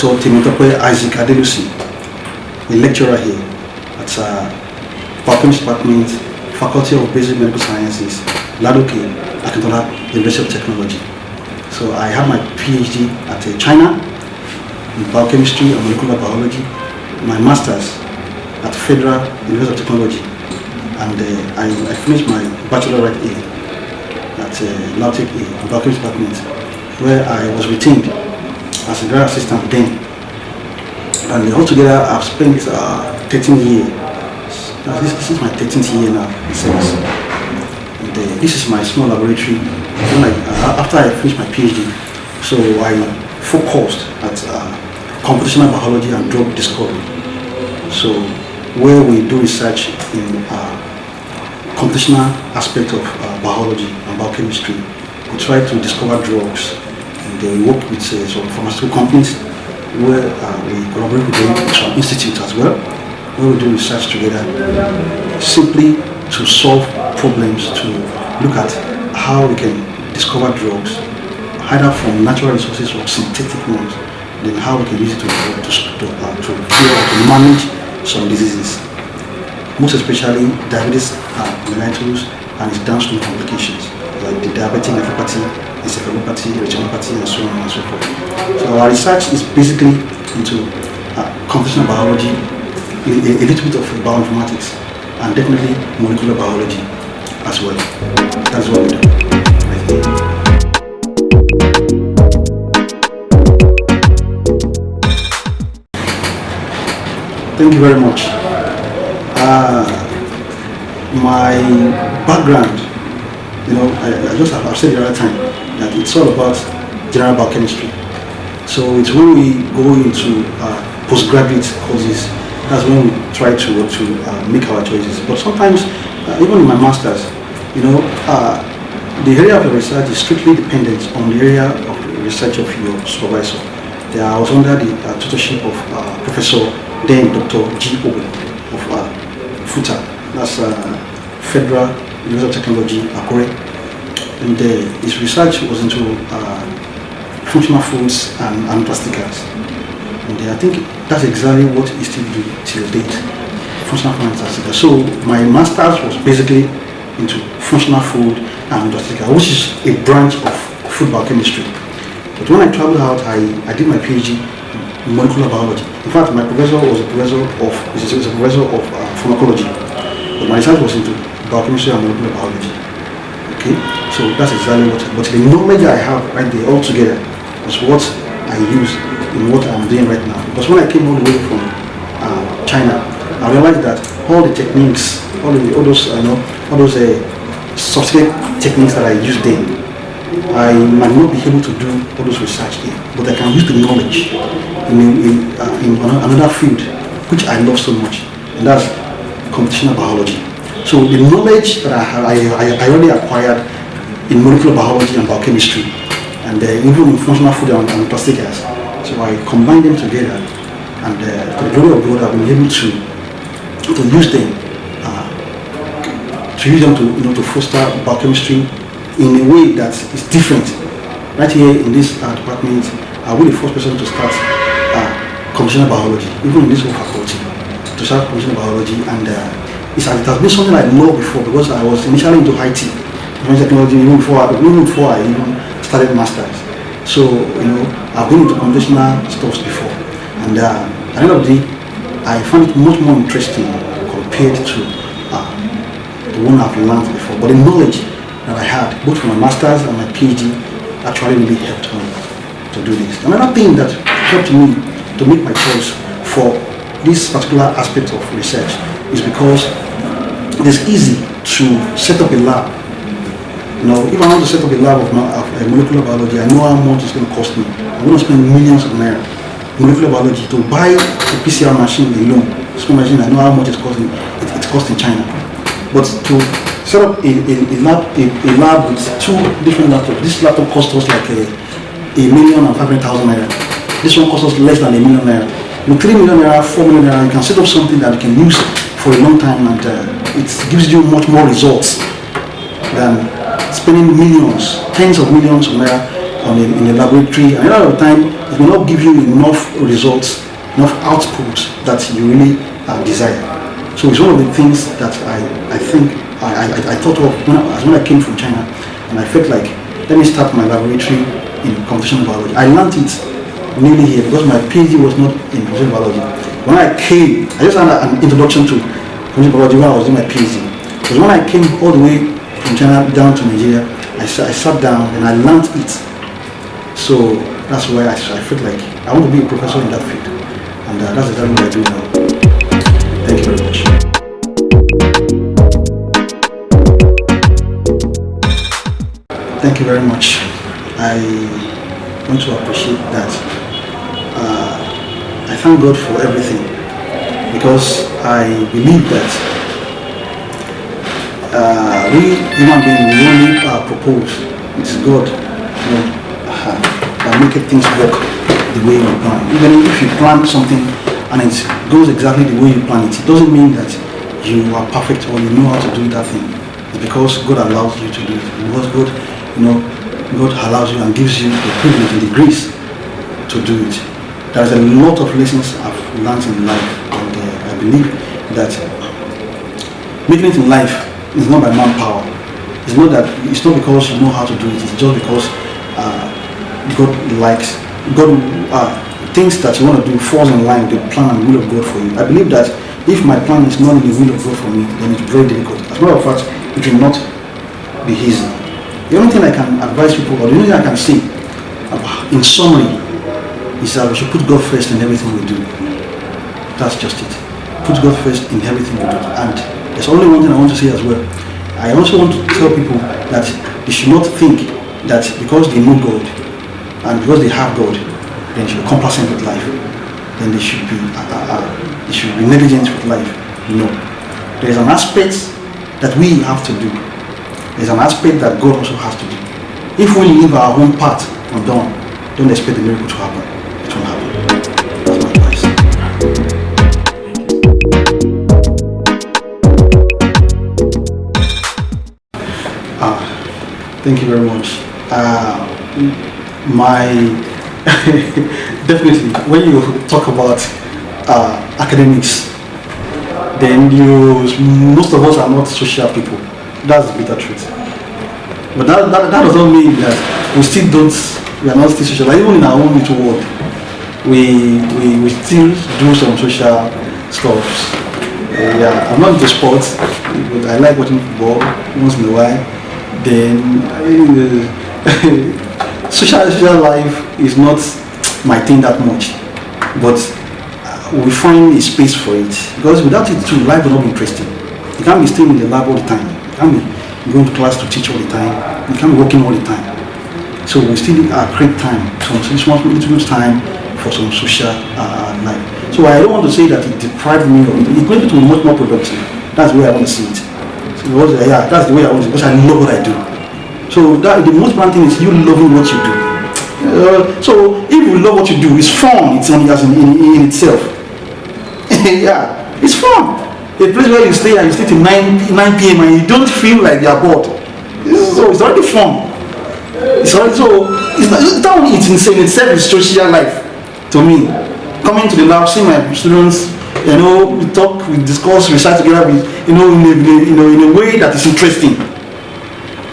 Professor Temitope Adelusi, a lecturer here at Biochemistry Department, Faculty of Basic Medical Sciences, Ladoke, Akintola, University of Technology. So I have my PhD at China in Biochemistry and Molecular Biology, my Master's at Federal University of Technology, and I finished my Bachelor right here at Ladoke in Biochemistry Department, where I was retained as a grad assistant then. And altogether I've spent 13 years. This is my 13th year now in service. And this is my small laboratory. After I finished my PhD, so I focused at computational biology and drug discovery. So where we do research in computational aspect of biology and biochemistry, we try to discover drugs, and we work with some pharmaceutical companies where we collaborate with them, some institutes as well, where we do research together, simply to solve problems, to look at how we can discover drugs, either from natural resources or synthetic ones, then how we can use it to cure or to manage some diseases, most especially diabetes mellitus and its downstream complications, like the diabetic nephropathy, encephalopathy, retinopathy, and so on and so forth. So our research is basically into computational biology, a little bit of bioinformatics, and definitely molecular biology as well. That's what we do. Thank you very much. My background, I've said the other time that it's all about general biochemistry. So it's when we go into postgraduate courses, that's when we try to make our choices. But sometimes, even in my master's, the area of your research is strictly dependent on the area of research of your supervisor. I was under the tutorship of Professor then Dr. G. Obe of FUTA, that's Federal University of Technology, Akure. And his research was into functional foods and plasticals. And I think that's exactly what he still do till date, functional food and plasticals. So my master's was basically into functional food and plasticals, which is a branch of food biochemistry. But when I traveled out, I did my PhD in molecular biology. In fact, my professor was a professor of pharmacology. But my research was into biochemistry and molecular biology. Okay, so that's exactly what. But the knowledge I have right there all together was what I use in what I'm doing right now. Because when I came all the way from China, I realized that all the techniques, all those sophisticated techniques that I used then, I might not be able to do all those research here, but I can use the knowledge in another field which I love so much, and that's computational biology. So the knowledge that I already acquired in molecular biology and biochemistry, and even in functional food and plasticals, so I combine them together, and to the glory of God, I've been able to use them to foster biochemistry in a way that is different. Right here in this department, I will be the first person to start computational biology, even in this whole faculty, to start computational biology, and it has been something I loved before, because I was initially into IT, information technology, even before I even started masters. So I've been into computational stuff before, and at the end of the day, I found it much more interesting compared to the one I've learned before. But the knowledge that I had, both from my master's and my PhD, actually really helped me to do this. Another thing that helped me to make my choice for this particular aspect of research is because it is easy to set up a lab. If I want to set up a lab of molecular biology, I know how much it's going to cost me. I'm going to spend millions of naira. Molecular biology, to buy a PCR machine alone, small machine, I know how much it's costing. It costs in China. But to set up a lab with two different laptops, this laptop costs us like $1,500,000 naira. This one costs us less than $1 million. With 3 million naira, 4 million naira, you can set up something that you can use for a long time, and it gives you much more results than spending millions, tens of millions of naira in a laboratory. And a lot of the time, it may not give you enough results, enough output that you really desire. So it's one of the things that I think I thought of when I came from China, and I felt like, let me start my laboratory in computational biology. I learned it nearly here because my PhD was not in computational biology. When I came, I just had an introduction to computational biology when I was doing my PhD. Because when I came all the way from China down to Nigeria, I sat down and I learned it. So that's why I felt like I want to be a professor in that field. And that's exactly what I do now. Thank you very much. Thank you very much. I want to appreciate that. I thank God for everything, because I believe that we human beings, we only propose. It's God, that make things work the way we plan. Even if you plan something and it goes exactly the way you plan it, it doesn't mean that you are perfect or you know how to do that thing. It's because God allows you to do it. Because God allows you and gives you the privilege and the grace to do it. There's a lot of lessons I've learned in life, and I believe that making it in life is not by manpower. It's not because you know how to do it. It's just because God things that you want to do falls in line with the plan and will of God for you. I believe that if my plan is not in the will of God for me, then it's very difficult. As a matter of fact, it will not be easy. The only thing I can advise people, or the only thing I can say, in summary, is that we should put God first in everything we do. That's just it. Put God first in everything we do. And there's only one thing I want to say as well. I also want to tell people that they should not think that because they know God and because they have God, then they should be complacent with life. Then they should be negligent with life. No. There is an aspect that we have to do. There's an aspect that God also has to do. If we leave our own path undone, don't expect the miracle to happen. It won't happen. That's my advice. Thank you very much. Definitely, when you talk about academics, then most of us are not social people. That's the bitter truth. But that does not mean that we are not still social. Like even in our own little world, we still do some social stuff. Yeah, I'm not into sports, but I like watching football once in a while. Then social life is not my thing that much, but we find a space for it, because without it too, life will not be interesting. You can't be staying in the lab all the time. You can't be going to class to teach all the time. You can't be working all the time. So we still create time, some little time for some social life. So I don't want to say that it deprived me of it. It made me to be much more productive. That's the way I want to see it. So, that's the way I want it, because I love what I do. So the most important thing is you loving what you do. So if you love what you do, it's fun. It's in itself. Yeah, it's fun. A place where you stay and you stay till 9 p.m. and you don't feel like you are bored. So it's already fun. It's not only it's insane itself, it's social life to me. Coming to the lab, seeing my students, we talk, we discuss, research together, in a way that is interesting.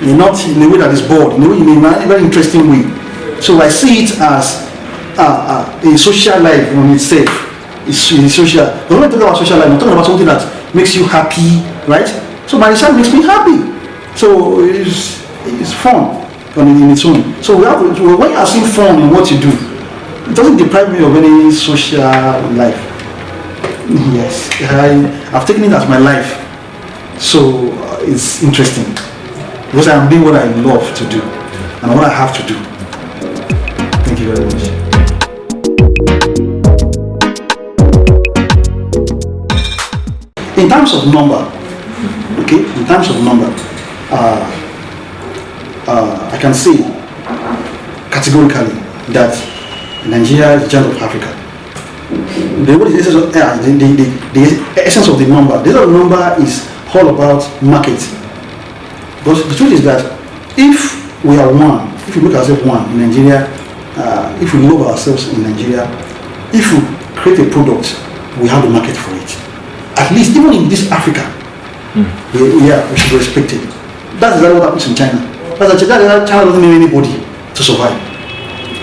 Not in a way that is bored, in a very interesting way. So I see it as a social life on itself. It's social. But when I talk about social life, I'm talking about something that makes you happy, right? So my research makes me happy. So it's fun in its own. So when you are seeing fun in what you do, it doesn't deprive me of any social life. Yes, I've taken it as my life. So it's interesting, because I am doing what I love to do and what I have to do. Thank you very much. In terms of number, I can say categorically that Nigeria is the giant of Africa. The essence of the number, the number is all about market. Because the truth is that if we are one, if you look at ourselves one in Nigeria, if we love ourselves in Nigeria, if we create a product, we have the market for it. At least even in this Africa, we should be respected. That's exactly what happens in China. That's China doesn't need anybody to survive.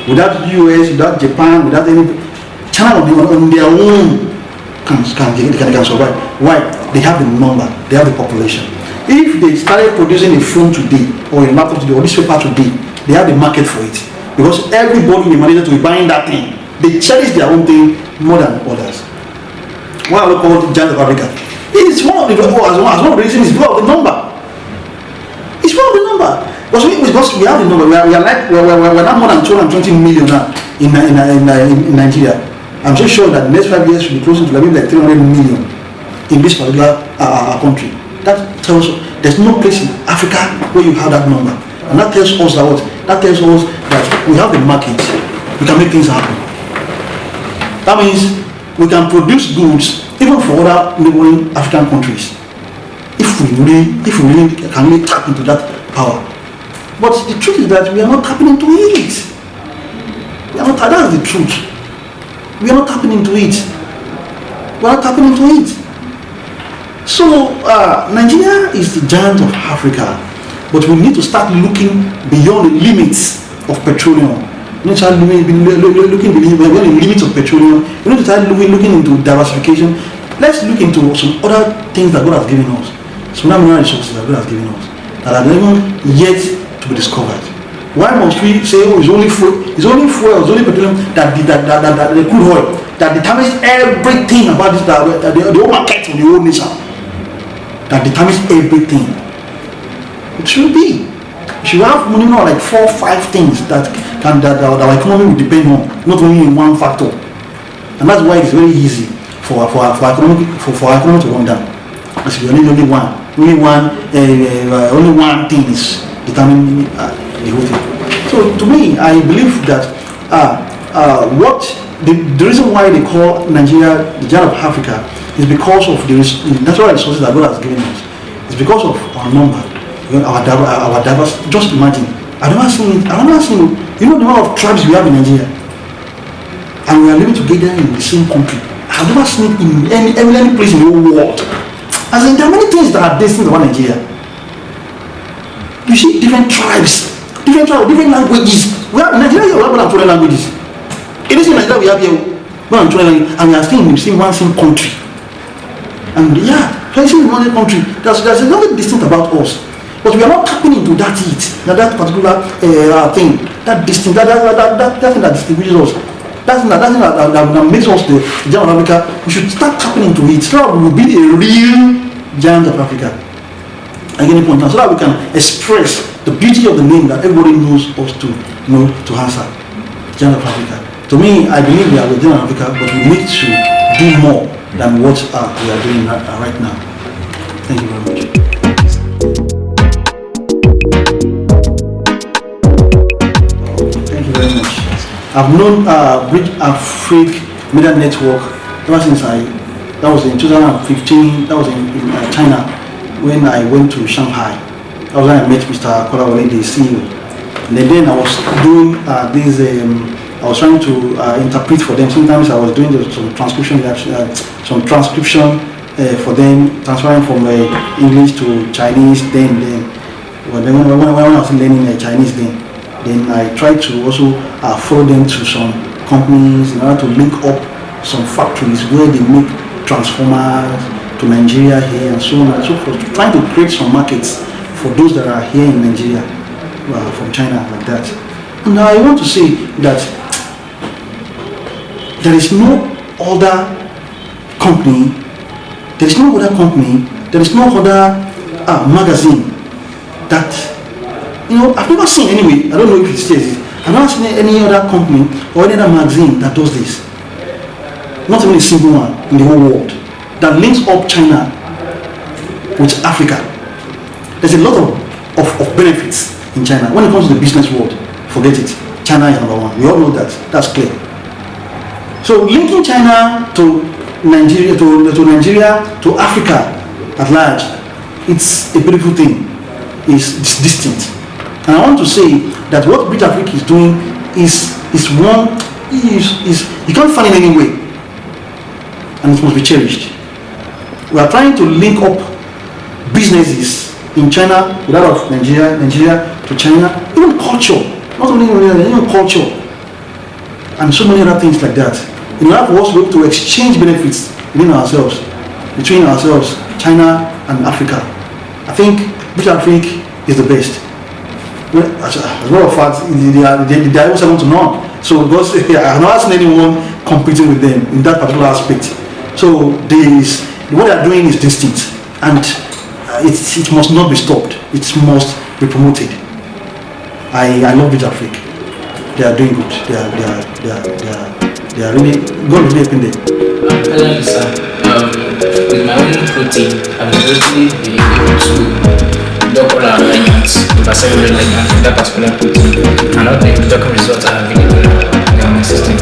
Without the US, without Japan, without any, China on their own can survive. Why? They have the number, they have the population. If they started producing a phone today, or a laptop today, or this paper today, they have the market for it. Because everybody in Malaysia to be buying that thing. They cherish their own thing more than others. Why are we called the giant of Africa? It's one of the reasons, it's one of the number. It's one of the number. Because we have the number, we're not more than 220 million now in Nigeria. I'm so sure that the next 5 years should be closer to maybe like 300 million in this particular country. That tells us there's no place in Africa where you have that number. And that tells us that what? That tells us that we have the market, we can make things happen. That means we can produce goods even for other neighboring African countries if we really can really tap into that power. But the truth is that we are not tapping into it. That's the truth. We are not tapping into it. We are not tapping into it. So Nigeria is the giant of Africa, but we need to start looking beyond the limits of petroleum. We need to start looking beyond the limits of petroleum. We need to start looking into diversification. Let's look into some other things that God has given us, some mineral resources that God has given us that are not even yet to be discovered. Why must we say, oh, it's only fuel, it's only petroleum, that the crude oil that determines everything about this, the whole market of the whole nation, that determines everything? It should be. We should have minimum like 4 or 5 things that our economy will depend on, not only in one factor. And that's why it's very easy for our economy to run down. Because we only one thing is determining the whole thing. So to me, I believe that the reason why they call Nigeria the giant of Africa is because of the natural resources that God has given us. It's because of our number, our diverse. Just imagine, I've never seen, you know the amount of tribes we have in Nigeria, and we are living together in the same country. I've never seen it in any place in the whole world. As in, there are many things that are destined about Nigeria. You see different tribes, different languages. We have in Nigeria, we have more than 20 languages. It is in Nigeria we have here more than 20 languages, and we are still in the same country. And facing in one country, there's nothing distinct about us. But we are not tapping into that particular thing, that thing that distinguishes us. That thing that makes us the giant of Africa. We should start tapping into it so that we will be a real giant of Africa at any point, so that we can express the beauty of the name that everybody knows us to answer, giant of Africa. To me, I believe we are the giant of Africa, but we need to do more than what we are doing right now. Thank you very much. Thank you very much. I've known Bridge Afrique Media Network ever since that was in 2015, that was in China, when I went to Shanghai. That was when I met Mr. Kolawole, the CEO. And then I was doing I was trying to interpret for them. Sometimes I was doing some transcription for them, transferring from English to Chinese. Then when I was learning Chinese, then I tried to also follow them to some companies in order to link up some factories where they make transformers to Nigeria here and so on and so forth, trying to create some markets for those that are here in Nigeria from China like that. And I want to say that there is no other company, there is no other magazine that, I've never seen anyway, I don't know if it still exists, I've never seen any other company or any other magazine that does this. Not even a single one in the whole world that links up China with Africa. There's a lot of benefits in China. When it comes to the business world, forget it. China is number one. We all know that. That's clear. So linking China to Nigeria, to Africa at large, it's a beautiful thing. It's distinct. And I want to say that what Bridge Afrique is doing is is one is you can't find it anywhere, and it must be cherished. We are trying to link up businesses in China with that of Nigeria to China, even culture, not only even culture, and so many other things like that. In order for us to be able to exchange benefits between ourselves, China and Africa, I think British Africa is the best. Well, as a matter of fact, they are also second to none. So because I have not seen anyone competing with them in that particular aspect. So what they are doing is distinct, and it must not be stopped. It must be promoted. I love British Africa. They are doing good. They are really God is really helping them. Hello, sir. With my own protein, I was really able to lock all our alignments, over several alignments with that particular protein, and all the document results are available in my system.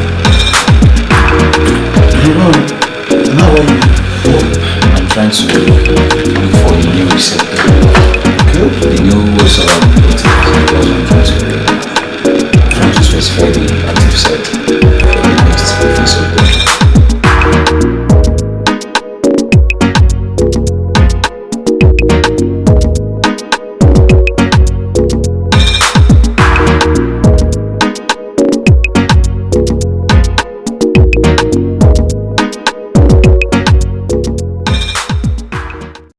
How are you? I'm trying to